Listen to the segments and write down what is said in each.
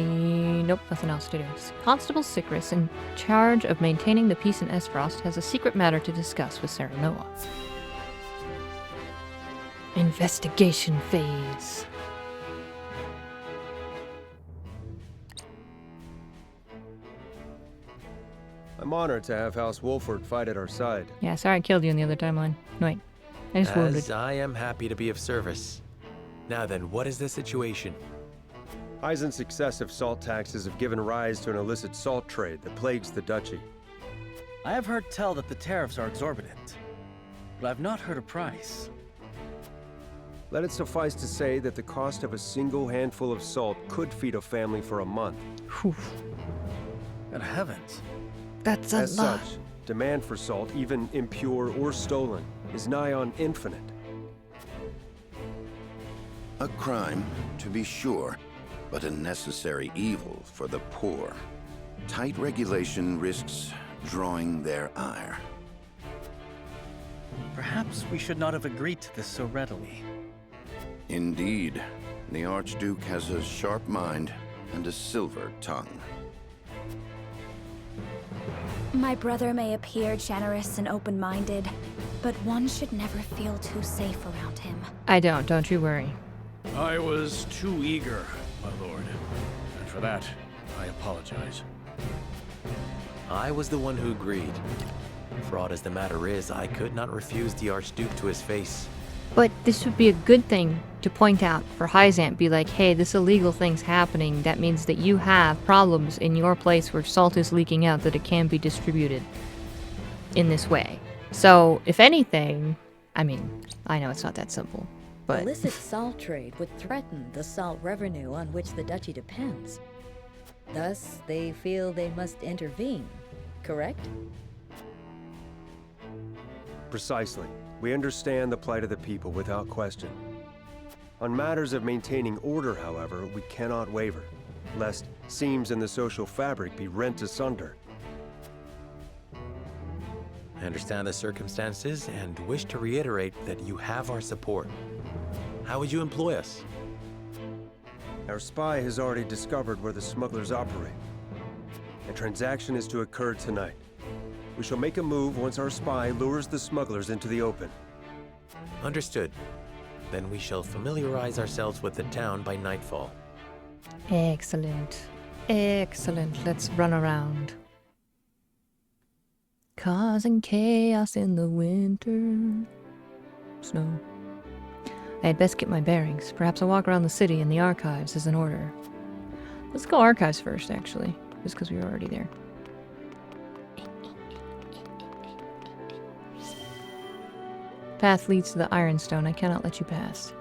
Nope, nothing else to do. Constable Sycris, in charge of maintaining the peace in Esfrost, has a secret matter to discuss with Sarah Noah. Investigation phase. I'm honored to have House Wolford fight at our side. Yeah, sorry I killed you in the other timeline. No, wait. I just wounded. As I am happy to be of service. Now then, what is the situation? Heisen's excessive salt taxes have given rise to an illicit salt trade that plagues the duchy. I have heard tell that the tariffs are exorbitant, but I've not heard a price. Let it suffice to say that the cost of a single handful of salt could feed a family for a month. Whew. Good heavens. That's a As lot. such, demand for salt, even impure or stolen, is nigh on infinite. A crime, to be sure, but a necessary evil for the poor. Tight regulation risks drawing their ire. Perhaps we should not have agreed to this so readily. Indeed, the Archduke has a sharp mind and a silver tongue. My brother may appear generous and open-minded, but one should never feel too safe around him. I don't you worry. I was too eager, my lord. And for that, I apologize. I was the one who agreed. Fraught as the matter is, I could not refuse the Archduke to his face. But this would be a good thing to point out for Hyzant. Be like, hey, this illegal thing's happening. That means that you have problems in your place where salt is leaking out, that it can be distributed in this way. So, if anything, I mean, I know it's not that simple, but... Illicit salt trade would threaten the salt revenue on which the duchy depends. Thus, they feel they must intervene, correct? Precisely. We understand the plight of the people without question. On matters of maintaining order, however, we cannot waver, lest seams in the social fabric be rent asunder. I understand the circumstances and wish to reiterate that you have our support. How would you employ us? Our spy has already discovered where the smugglers operate. A transaction is to occur tonight. We shall make a move once our spy lures the smugglers into the open. Understood. Then we shall familiarize ourselves with the town by nightfall. Excellent. Excellent. Let's run around. Causing chaos in the winter. Snow. I had best get my bearings. Perhaps I'll walk around the city and the archives as an order. Let's go archives first, actually. Just because we were already there. Path leads to the Ironstone. I cannot let you pass.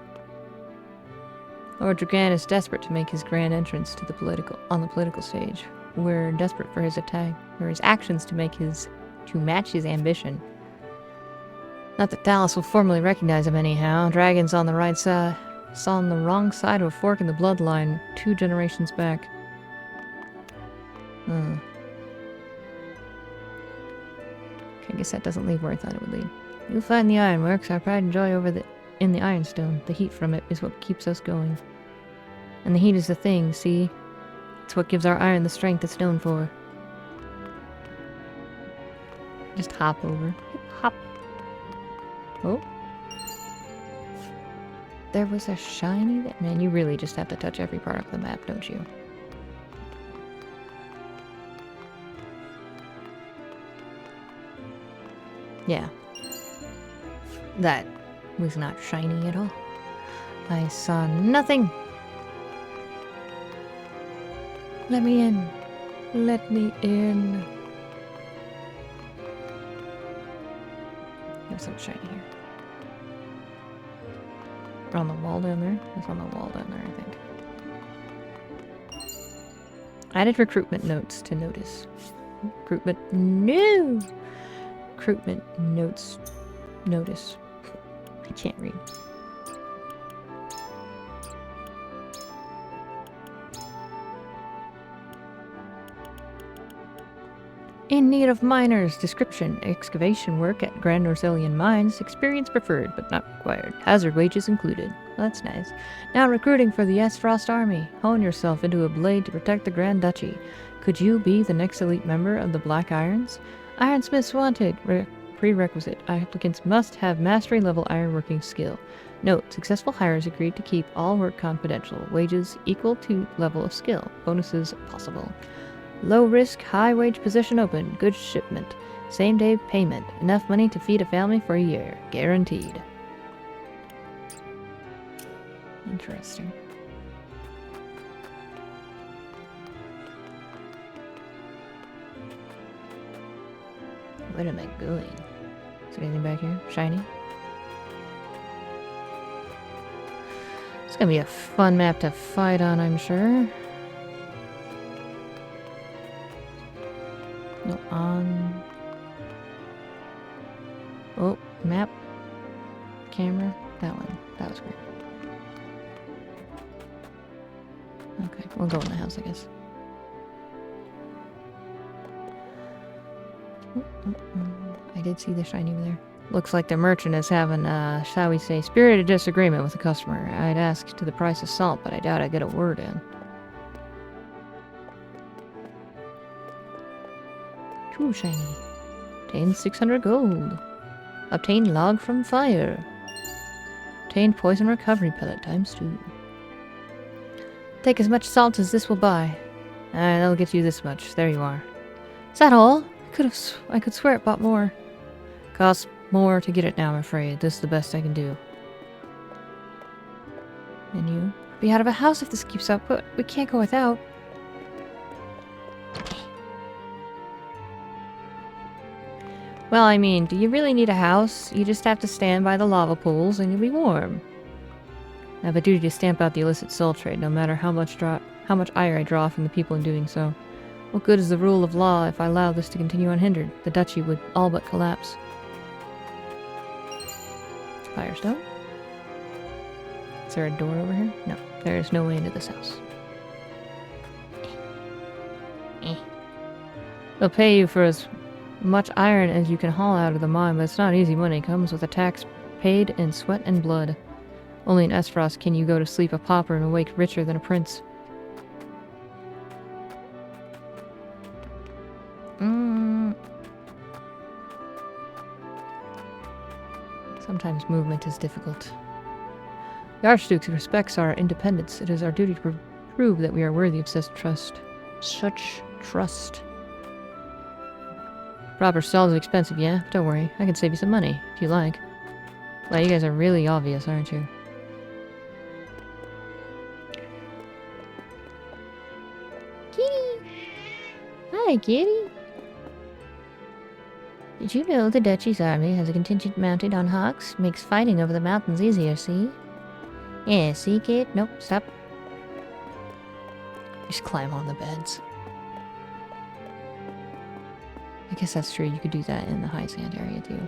Lord Dragan is desperate to make his grand entrance to the political stage. We're desperate for his attack, or his actions to match his ambition. Not that Dallas will formally recognize him anyhow. Dragon's on the right side. It's on the wrong side of a fork in the bloodline 2 generations back. Okay, I guess that doesn't lead where I thought it would lead. You'll find the ironworks, our pride and joy in the Ironstone. The heat from it is what keeps us going. And the heat is the thing, see? It's what gives our iron the strength it's known for. Just hop over. Hop. Oh. There was a shiny... Man, you really just have to touch every part of the map, don't you? Yeah. That was not shiny at all. I saw nothing. Let me in. Let me in. There's some shiny here. On the wall down there? It's on the wall down there, I think. Added recruitment notes to notice. Recruitment. No! Recruitment notes. Notice. I can't read. In need of miners. Description. Excavation work at Grand Northelian Mines. Experience preferred, but not required. Hazard wages included. Well, that's nice. Now recruiting for the S-Frost Army. Hone yourself into a blade to protect the Grand Duchy. Could you be the next elite member of the Black Irons? Ironsmiths wanted. Prerequisite. Applicants must have mastery-level ironworking skill. Note, successful hires agreed to keep all work confidential. Wages equal to level of skill. Bonuses possible. Low risk, high wage position open. Good shipment. Same day payment. Enough money to feed a family for a year. Guaranteed. Interesting. Where am I going? Is there anything back here? Shiny? It's gonna be a fun map to fight on, I'm sure. No, on. Oh, map. Camera. That one. That was weird. Okay, we'll go in the house, I guess. I did see the shiny over there. Looks like the merchant is having a, shall we say, spirited disagreement with the customer. I'd ask to the price of salt, but I doubt I'd get a word in. True shiny. Obtain 600 gold. Obtain log from fire. Obtain poison recovery pellet ×2. Take as much salt as this will buy. That'll get you this much. There you are. Is that all? I could swear it bought more. Costs more to get it now, I'm afraid. This is the best I can do. And you? Be out of a house if this keeps up, but we can't go without. Well, I mean, do you really need a house? You just have to stand by the lava pools and you'll be warm. I have a duty to stamp out the illicit soul trade, no matter how much ire I draw from the people in doing so. What good is the rule of law if I allow this to continue unhindered? The duchy would all but collapse. Firestone? Is there a door over here? No, there is no way into this house. They'll pay you for as much iron as you can haul out of the mine, but it's not easy money. It comes with a tax paid in sweat and blood. Only in Esfrost can you go to sleep a pauper and awake richer than a prince. Sometimes movement is difficult. The Archduke respects our independence. It is our duty to prove that we are worthy of such trust. Proper stall is expensive, yeah? But don't worry, I can save you some money, if you like. Wow, you guys are really obvious, aren't you? Kitty! Hi, kitty! Did you know the Duchy's army has a contingent mounted on hawks? Makes fighting over the mountains easier, see? Yeah, see, kid? Nope, stop. Just climb on the beds. I guess that's true, you could do that in the high sand area, too.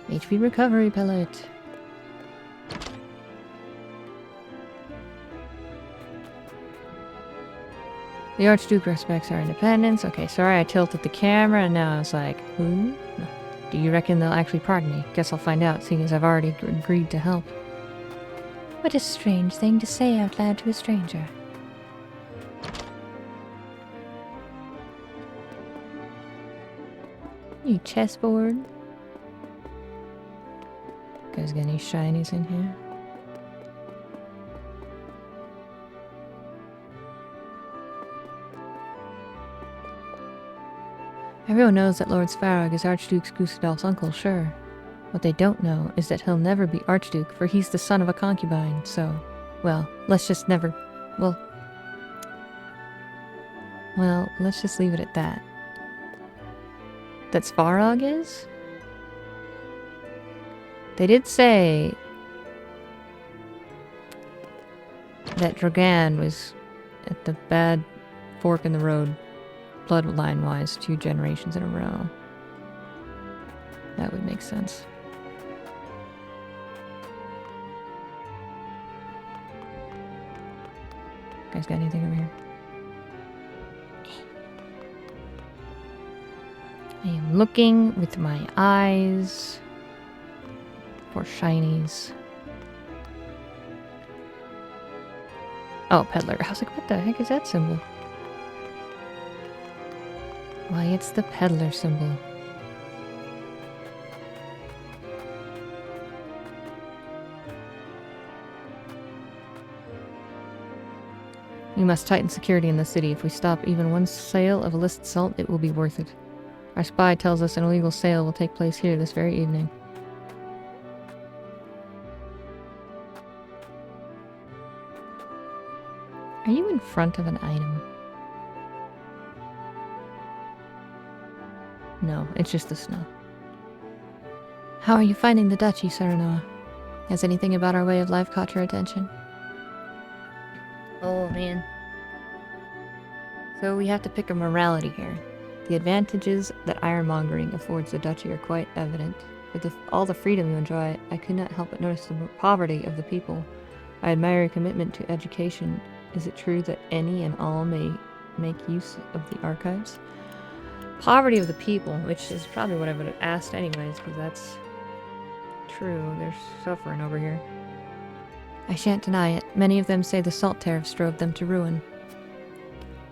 HP recovery pellet. The Archduke respects our independence. Okay, sorry I tilted the camera and now I was like, who? No. Do you reckon they'll actually pardon me? Guess I'll find out, seeing as I've already agreed to help. What a strange thing to say out loud to a stranger. You chessboard? Guys got any shinies in here? Everyone knows that Lord Svarog is Archduke Gustaf's uncle, sure. What they don't know is that he'll never be Archduke, for he's the son of a concubine, so... Well, let's just never... Well, let's just leave it at that. That Svarog is? They did say that Dragan was at the bad fork in the road, bloodline-wise, 2 generations in a row. That would make sense. Guys got anything over here? I am looking with my eyes for shinies. Oh, peddler. I was like, what the heck is that symbol? Why, it's the peddler symbol. We must tighten security in the city. If we stop even one sale of illicit salt, it will be worth it. Our spy tells us an illegal sale will take place here this very evening. Are you in front of an item? No, it's just the snow. How are you finding the duchy, Serenoa? Has anything about our way of life caught your attention? Oh, man. So we have to pick a morality here. The advantages that ironmongering affords the duchy are quite evident. With all the freedom you enjoy, I could not help but notice the poverty of the people. I admire your commitment to education. Is it true that any and all may make use of the archives? Poverty of the people, which is probably what I would have asked anyways, because that's true. They're suffering over here. I shan't deny it. Many of them say the salt tariffs drove them to ruin.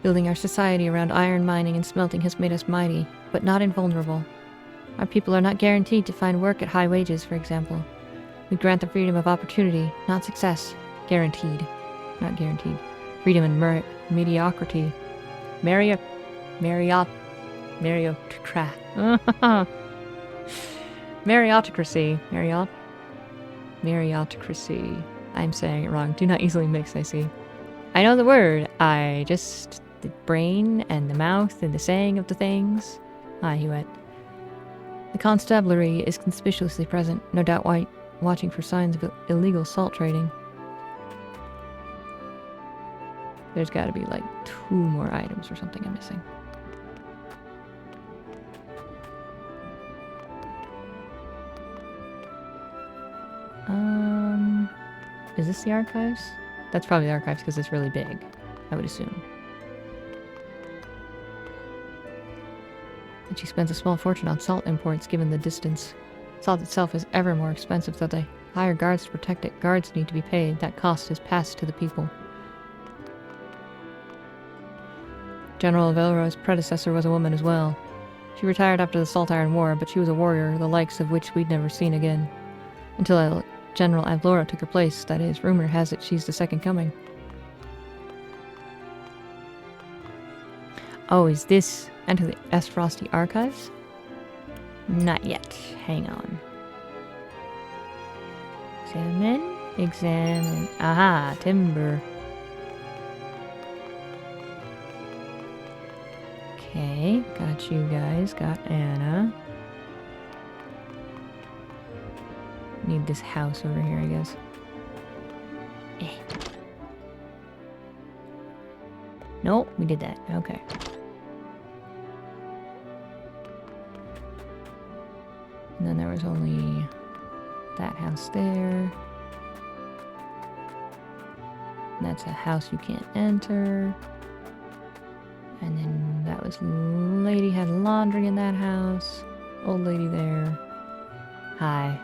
Building our society around iron mining and smelting has made us mighty, but not invulnerable. Our people are not guaranteed to find work at high wages, for example. We grant the freedom of opportunity, not success. Guaranteed. Not guaranteed. Freedom and mediocrity. Meritocracy. Meritocracy. I'm saying it wrong. Do not easily mix, I see. I know the word. The brain and the mouth and the saying of the things. He went. The constabulary is conspicuously present, no doubt watching for signs of illegal salt trading. There's got to be like 2 more items or something I'm missing. Is this the archives? That's probably the archives because it's really big, I would assume. And she spends a small fortune on salt imports given the distance. Salt itself is ever more expensive, so they hire guards to protect it. Guards need to be paid. That cost is passed to the people. General Velro's predecessor was a woman as well. She retired after the Salt Iron War, but she was a warrior, the likes of which we'd never seen again. Until General Avlora took her place, that is, rumor has it she's the second coming. Oh, is this enter the S. Frosty archives? Not yet. Hang on. Examine. Aha, timber. Okay, got you guys. Got Anna. Need this house over here, I guess. Nope, we did that. Okay. And then there was only that house there. And that's a house you can't enter. And then that was lady had laundry in that house. Old lady there. Hi.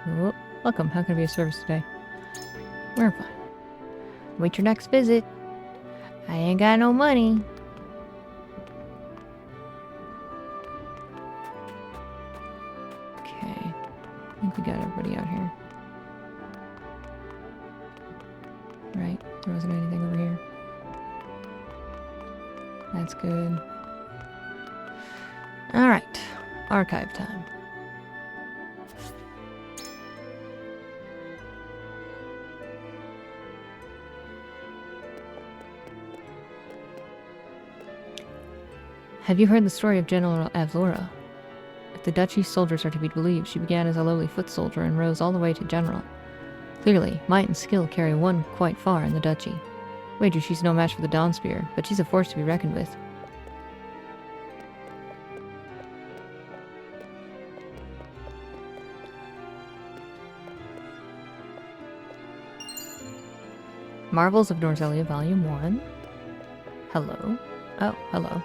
Oh, welcome. How can I be of service today? We're fine. Wait your next visit. I ain't got no money. Okay. I think we got everybody out here. Right? There wasn't anything over here. That's good. Alright. Archive time. Have you heard the story of General Avlora? If the duchy's soldiers are to be believed, she began as a lowly foot soldier and rose all the way to general. Clearly, might and skill carry one quite far in the duchy. Wager she's no match for the Dawn Spear, but she's a force to be reckoned with. Marvels of Norzelia Volume 1. Hello. Oh, hello.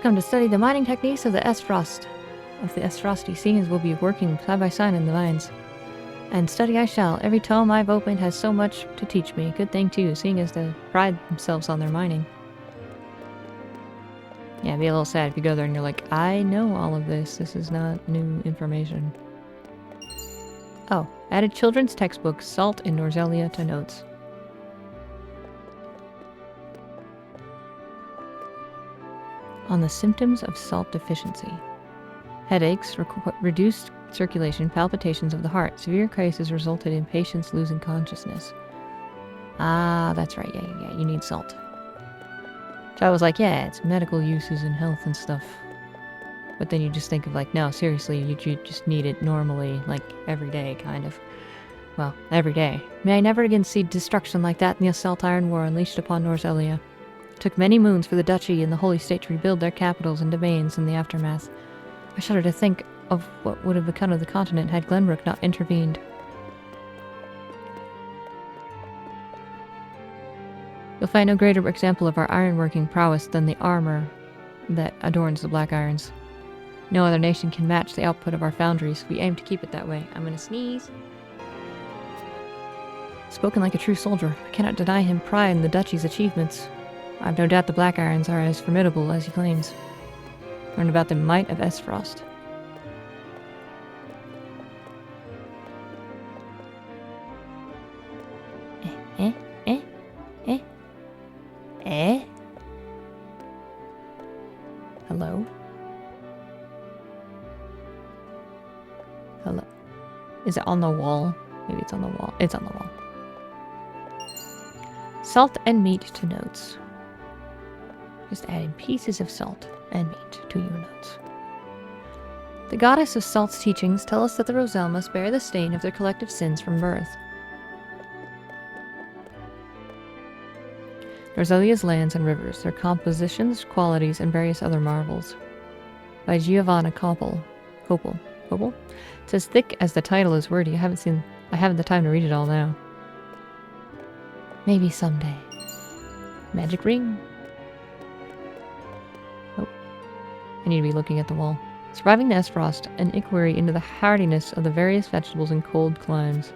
Come to study the mining techniques of the S-Frost. Of the S-Frosty, seeing as we'll be working side by side in the mines. And study I shall. Every tome I've opened has so much to teach me. Good thing, too, seeing as they pride themselves on their mining. Yeah, it'd be a little sad if you go there and you're like, I know all of this. This is not new information. Oh, added children's textbook, Salt in Norzelia to notes. On the symptoms of salt deficiency. Headaches, reduced circulation, palpitations of the heart. Severe cases resulted in patients losing consciousness. Ah, that's right. Yeah. You need salt. So I was like, yeah, it's medical uses and health and stuff. But then you just think of like, no, seriously, you just need it normally, like every day, kind of. Well, every day. May I never again see destruction like that in the Assault Iron War unleashed upon Norzelia. It took many moons for the Duchy and the Holy State to rebuild their capitals and domains in the aftermath. I shudder to think of what would have become of the continent had Glenbrook not intervened. You'll find no greater example of our ironworking prowess than the armor that adorns the Black Irons. No other nation can match the output of our foundries. We aim to keep it that way. I'm gonna sneeze. Spoken like a true soldier, I cannot deny him pride in the Duchy's achievements. I've no doubt the Black Irons are as formidable as he claims. Learn about the might of S-Frost. Hello? Hello? Is it on the wall? Maybe it's on the wall. It's on the wall. Salt and meat to notes. Just adding pieces of salt and meat to your notes. The goddess of salt's teachings tell us that the Roselle must bear the stain of their collective sins from birth. Roselia's lands and rivers, their compositions, qualities, and various other marvels. By Giovanna Koppel. It's as thick as the title is wordy. I haven't the time to read it all now. Maybe someday. Magic ring. Oh. I need to be looking at the wall. Surviving the S-Frost, an inquiry into the hardiness of the various vegetables in cold climes.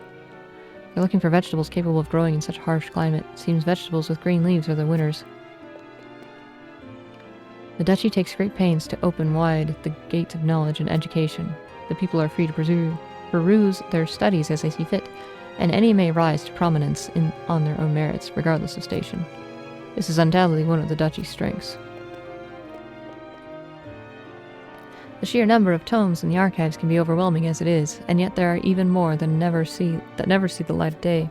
They're looking for vegetables capable of growing in such a harsh climate. Seems vegetables with green leaves are the winners. The Duchy takes great pains to open wide the gates of knowledge and education. The people are free to peruse their studies as they see fit, and any may rise to prominence on their own merits, regardless of station. This is undoubtedly one of the Duchy's strengths. The sheer number of tomes in the archives can be overwhelming as it is, and yet there are even more that never see the light of day.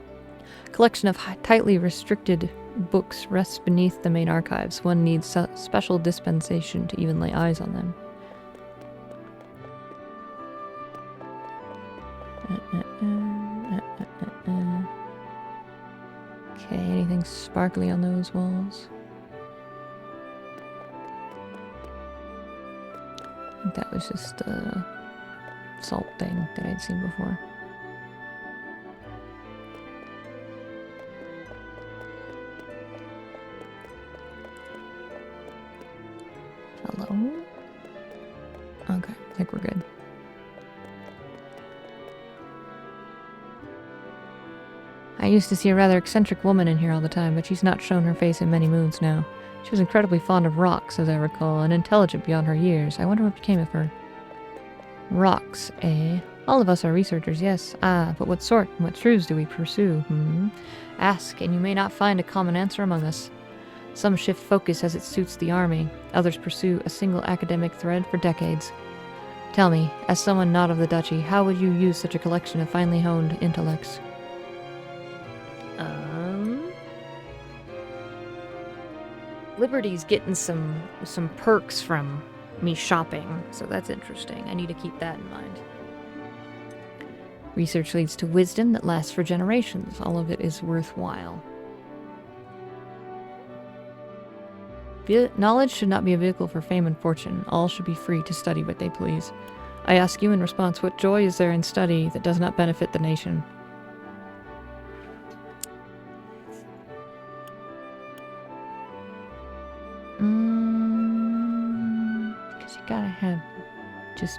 A collection of tightly restricted books rests beneath the main archives. One needs special dispensation to even lay eyes on them. Okay, anything sparkly on those walls? I think that was just a salt thing that I'd seen before. Hello? Okay, I think we're good. I used to see a rather eccentric woman in here all the time, but she's not shown her face in many moons now. She was incredibly fond of rocks, as I recall, and intelligent beyond her years. I wonder what became of her. Rocks, eh? All of us are researchers, yes. Ah, but what sort and what truths do we pursue, Ask, and you may not find a common answer among us. Some shift focus as it suits the army. Others pursue a single academic thread for decades. Tell me, as someone not of the Duchy, how would you use such a collection of finely honed intellects? Liberty's getting some perks from me shopping, so that's interesting. I need to keep that in mind. Research leads to wisdom that lasts for generations. All of it is worthwhile. Knowledge should not be a vehicle for fame and fortune. All should be free to study what they please. I ask you in response, what joy is there in study that does not benefit the nation? 'Cause you gotta have just,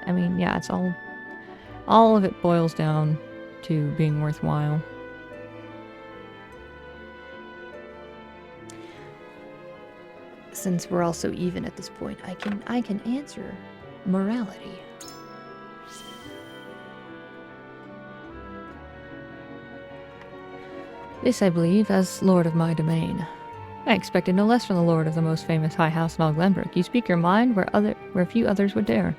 I mean, yeah, it's all of it boils down to being worthwhile. Since we're all so even at this point, I can answer morality. This, I believe, as lord of my domain. I expected no less from the lord of the most famous high house in all Glenbrook. You speak your mind where few others would dare.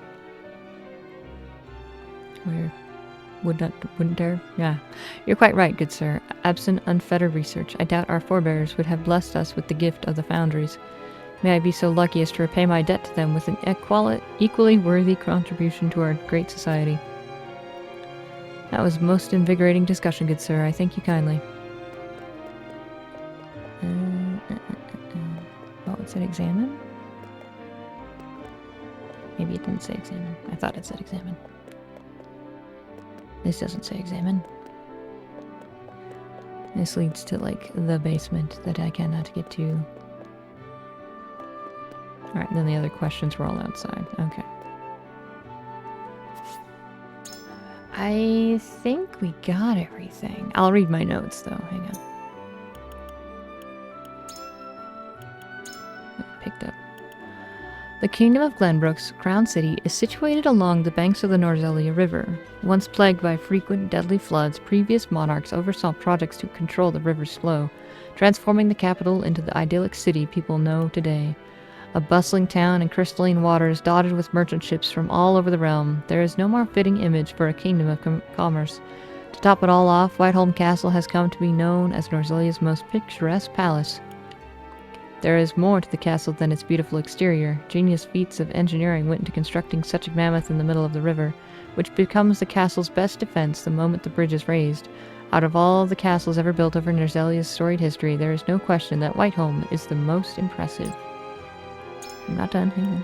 Where wouldn't dare? Yeah. You're quite right, good sir. Absent unfettered research, I doubt our forebears would have blessed us with the gift of the foundries. May I be so lucky as to repay my debt to them with an equally worthy contribution to our great society. That was a most invigorating discussion, good sir. I thank you kindly. Oh, it said examine? Maybe it didn't say examine. I thought it said examine. This doesn't say examine. This leads to, like, the basement that I cannot get to. Alright, then the other questions were all outside. Okay. I think we got everything. I'll read my notes, though. Hang on. Picked up. The Kingdom of Glenbrook's Crown City is situated along the banks of the Norzelia River. Once plagued by frequent deadly floods, previous monarchs oversaw projects to control the river's flow, transforming the capital into the idyllic city people know today. A bustling town and crystalline waters dotted with merchant ships from all over the realm. There is no more fitting image for a kingdom of commerce. To top it all off, Whiteholm Castle has come to be known as Norzelia's most picturesque palace. There is more to the castle than its beautiful exterior. Genius feats of engineering went into constructing such a mammoth in the middle of the river, which becomes the castle's best defense the moment the bridge is raised. Out of all the castles ever built over Norzelia's storied history, there is no question that Whiteholm is the most impressive. I'm not done, hang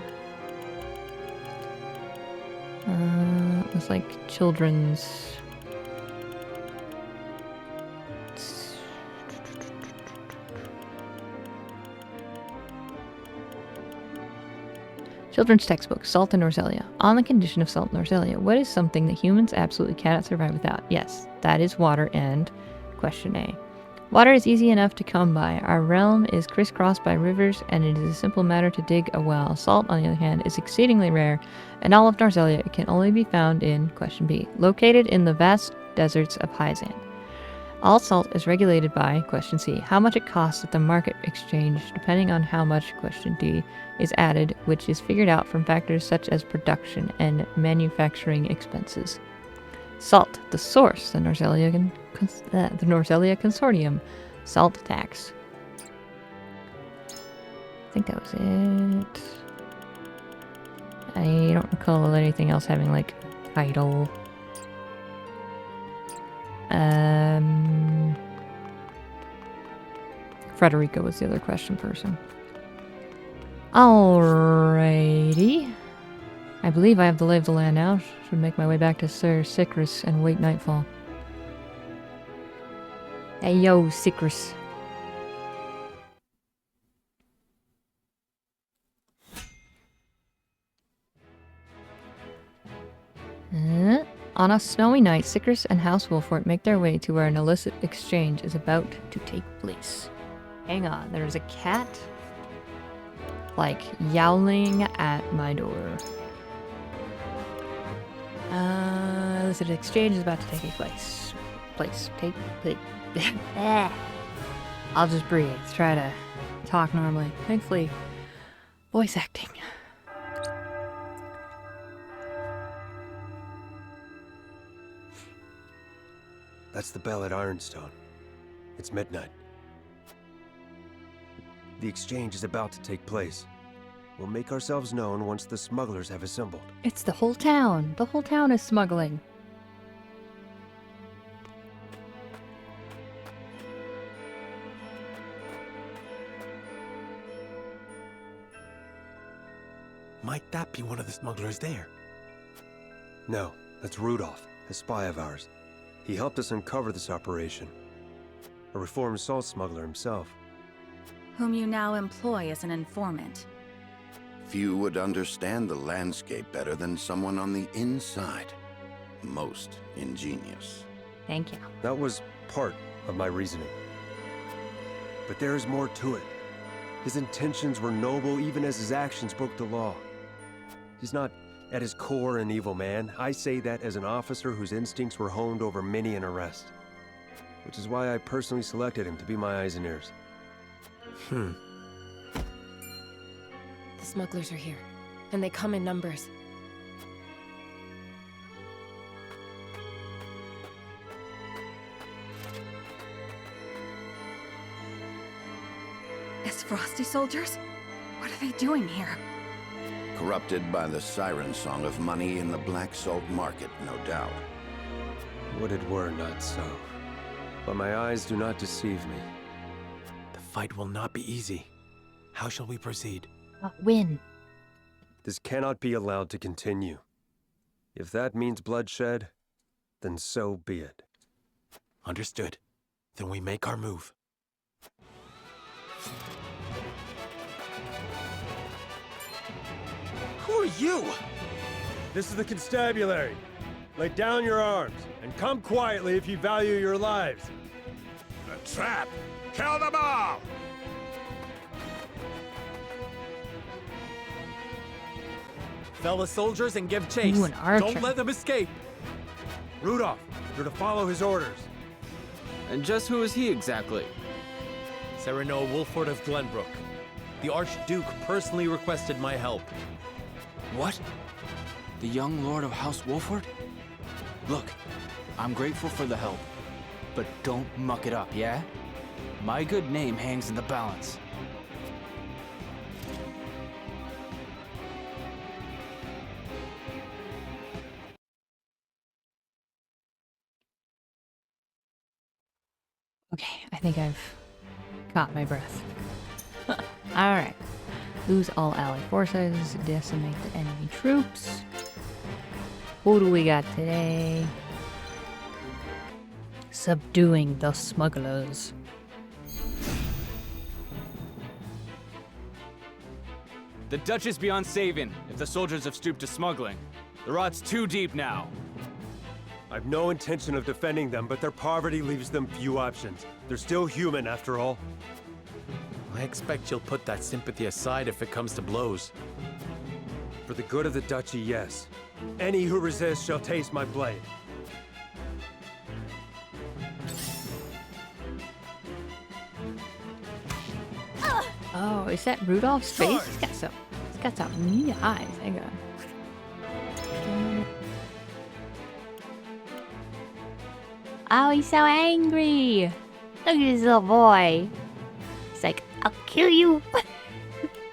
on. It's like children's... Children's textbook, Salt in Norzelia. On the condition of salt in Norzelia, what is something that humans absolutely cannot survive without? Yes, that is water and question A. Water is easy enough to come by. Our realm is crisscrossed by rivers, and it is a simple matter to dig a well. Salt, on the other hand, is exceedingly rare, and all of Norzelia it can only be found in question B, located in the vast deserts of Hyzan. All salt is regulated by question C, how much it costs at the market exchange, depending on how much question D is added, which is figured out from factors such as production and manufacturing expenses. Salt, the source, the Norzelia Consortium, salt tax. I think that was it. I don't recall anything else having, like, title. Frederica was the other question person. Alrighty. I believe I have the lay of the land now. Should make my way back to Sir Sicrus and wait nightfall. Hey yo, Sicrus. On a snowy night, Sicrus and House Wolfort make their way to where an illicit exchange is about to take place. Hang on, there's a cat, like, yowling at my door. Illicit exchange is about to take place. I'll just breathe, try to talk normally. Thankfully, voice acting. That's the bell at Ironstone. It's midnight. The exchange is about to take place. We'll make ourselves known once the smugglers have assembled. It's the whole town. The whole town is smuggling. Might that be one of the smugglers there? No, that's Rudolph, a spy of ours. He helped us uncover this operation. A reformed salt smuggler himself. Whom you now employ as an informant. Few would understand the landscape better than someone on the inside. Most ingenious. Thank you. That was part of my reasoning. But there is more to it. His intentions were noble even as his actions broke the law. He's not at his core an evil man. I say that as an officer whose instincts were honed over many an arrest. Which is why I personally selected him to be my eyes and ears. The smugglers are here, and they come in numbers. As Frosty soldiers? What are they doing here? Corrupted by the siren song of money in the black salt market, no doubt. Would it were not so. But my eyes do not deceive me. The fight will not be easy. How shall we proceed? Win. This cannot be allowed to continue. If that means bloodshed, then so be it. Understood. Then we make our move. Who are you? This is the constabulary. Lay down your arms, and come quietly if you value your lives. A trap! Kill them all! Fellow soldiers, and give chase. Ooh, an archer. Don't let them escape. Rudolph, you're to follow his orders. And just who is he exactly? Cyrano Wolford of Glenbrook. The Archduke personally requested my help. What? The young lord of House Wolford? Look, I'm grateful for the help, but don't muck it up, yeah? My good name hangs in the balance. Okay, I think I've caught my breath. Alright. Lose all ally forces, decimate the enemy troops. Who do we got today? Subduing the smugglers. The Dutch is beyond saving if the soldiers have stooped to smuggling. The rot's too deep now. I've no intention of defending them, but their poverty leaves them few options. They're still human, after all. I expect you'll put that sympathy aside if it comes to blows. For the good of the duchy, yes. Any who resist shall taste my blade. Oh, is that Rudolph's face? He's got some neat eyes. Hang on. Oh, he's so angry. Look at this little boy. He's like, I'll kill you.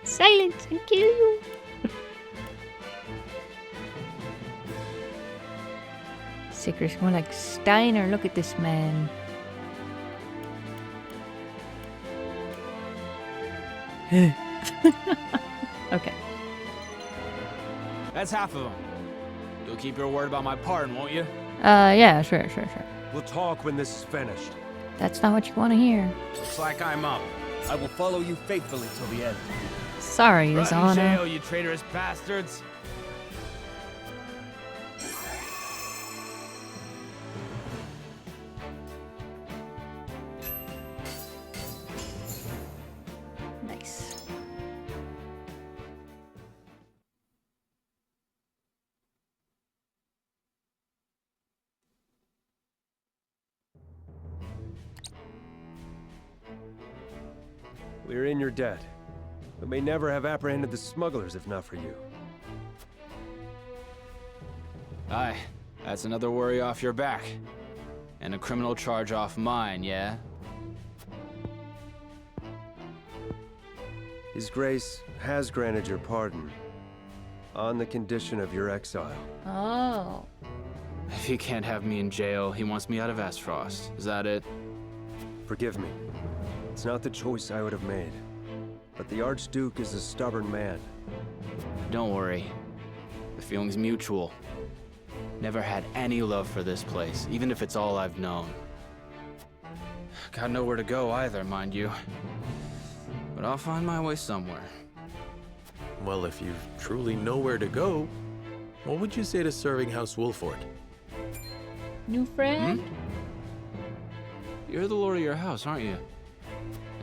Silence and kill you. Sicker's more like Steiner. Look at this man. Okay. That's half of them. You'll keep your word about my pardon, won't you? Yeah, sure. We'll talk when this is finished. That's not what you want to hear. Looks like I'm up. I will follow you faithfully till the end. Sorry, His Rot in Honor. jail, you traitorous bastards. Nice. We're in your debt, but may never have apprehended the smugglers if not for you. Aye, that's another worry off your back. And a criminal charge off mine, yeah? His Grace has granted your pardon, on the condition of your exile. Oh. If he can't have me in jail, he wants me out of Astfrost. Is that it? Forgive me. It's not the choice I would have made. But the Archduke is a stubborn man. Don't worry. The feeling's mutual. Never had any love for this place, even if it's all I've known. Got nowhere to go either, mind you. But I'll find my way somewhere. Well, if you truly know where to go, what would you say to serving House Wolford? New friend? You're the lord of your house, aren't you?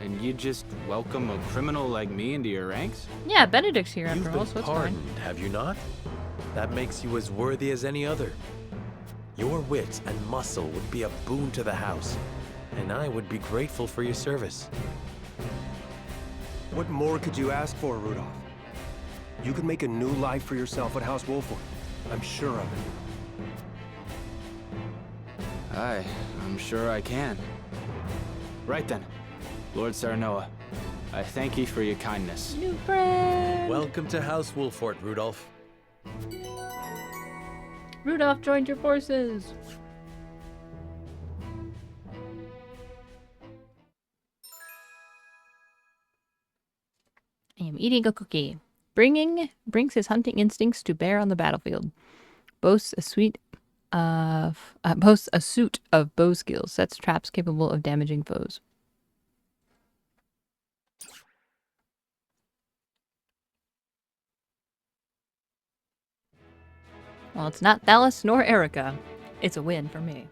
And you just welcome a criminal like me into your ranks? Yeah, Benedict's here You've after all, been so it's pardoned, fine. have you not? That makes you as worthy as any other. Your wit and muscle would be a boon to the house, and I would be grateful for your service. What more could you ask for, Rudolph? You could make a new life for yourself at House Wolford. I'm sure of it. Aye, I'm sure I can. Right then, Lord Saranoa, I thank ye for your kindness. New friend! Welcome to House Wolford, Rudolph. Rudolph joined your forces! I am eating a cookie. Brings his hunting instincts to bear on the battlefield. Boasts a suit of bow skills. Sets traps capable of damaging foes. Well, it's not Thalos nor Erica. It's a win for me.